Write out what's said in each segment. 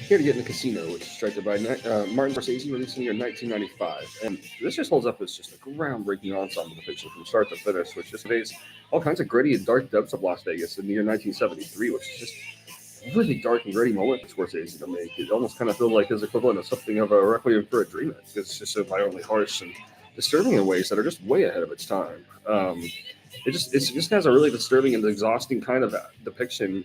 Here to Get in the Casino, which is directed by Martin Scorsese, released in the year 1995. And this just holds up as just a groundbreaking ensemble depiction from start to finish, which just conveys all kinds of gritty and dark depths of Las Vegas in the year 1973, which is just a really dark and gritty moment for Scorsese to make. It almost kind of feels like his equivalent of something of a Requiem for a Dream. It's just so violently harsh and disturbing in ways that are just way ahead of its time. It just has a really disturbing and exhausting kind of depiction,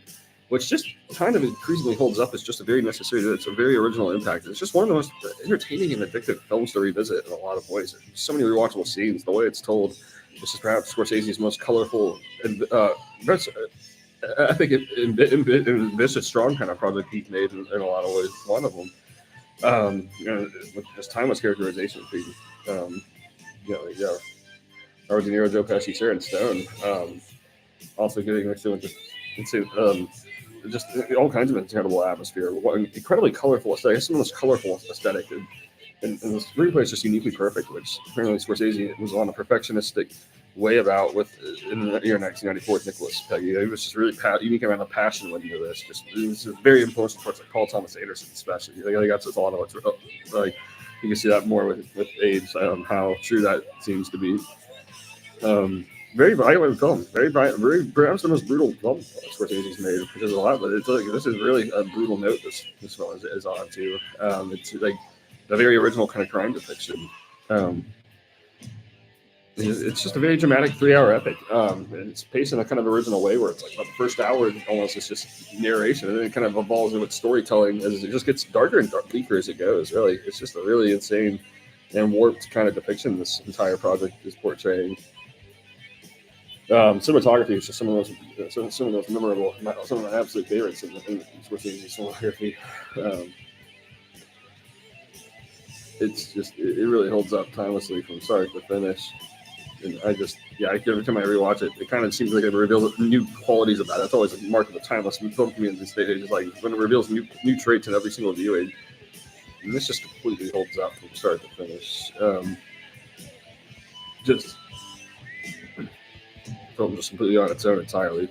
which just kind of increasingly holds up as just a very necessary. It's a very original impact. It's just one of the most entertaining and addictive films to revisit in a lot of ways. There's so many rewatchable scenes. The way it's told, this is perhaps Scorsese's most colorful and I think ambitious, strong kind of project he's made in a lot of ways. One of them, with just timeless characterization. Um, yeah, Robert De Niro, Joe Pesci, Sharon Stone. Also getting mixed in with just all kinds of incredible atmosphere. What an incredibly colorful aesthetic. Some of the most colorful aesthetic, and this screenplay is just uniquely perfect, which apparently Scorsese was on a perfectionistic way about with in the year 1994 with Nicholas Peggy. It was just really unique amount of passion went into this. Just it was very influential towards like Paul Thomas Anderson, especially. I think that's a lot of what's like. You can see that more with age, how true that seems to be. Very violent film, very violent, very perhaps the most brutal film Scorsese's made. There's a lot, but it's like this is really a brutal note. This film is on too. It's like the very original kind of crime depiction. Um, it's just a very dramatic 3-hour epic. And it's paced in a kind of original way where it's like about the first hour almost is just narration, and then it kind of evolves into its storytelling as it just gets darker and bleaker as it goes. Really, it's just a really insane and warped kind of depiction this entire project is portraying. Cinematography is just some of those memorable, some of my absolute favorites in Scorsese's cinematography. Um, it really holds up timelessly from start to finish. And every time I rewatch it, it kind of seems like it reveals new qualities about it. That's always a mark of a timeless film community these days. It's like when it reveals new traits in every single viewing. And this just completely holds up from start to finish. Just film just completely on its own entirely.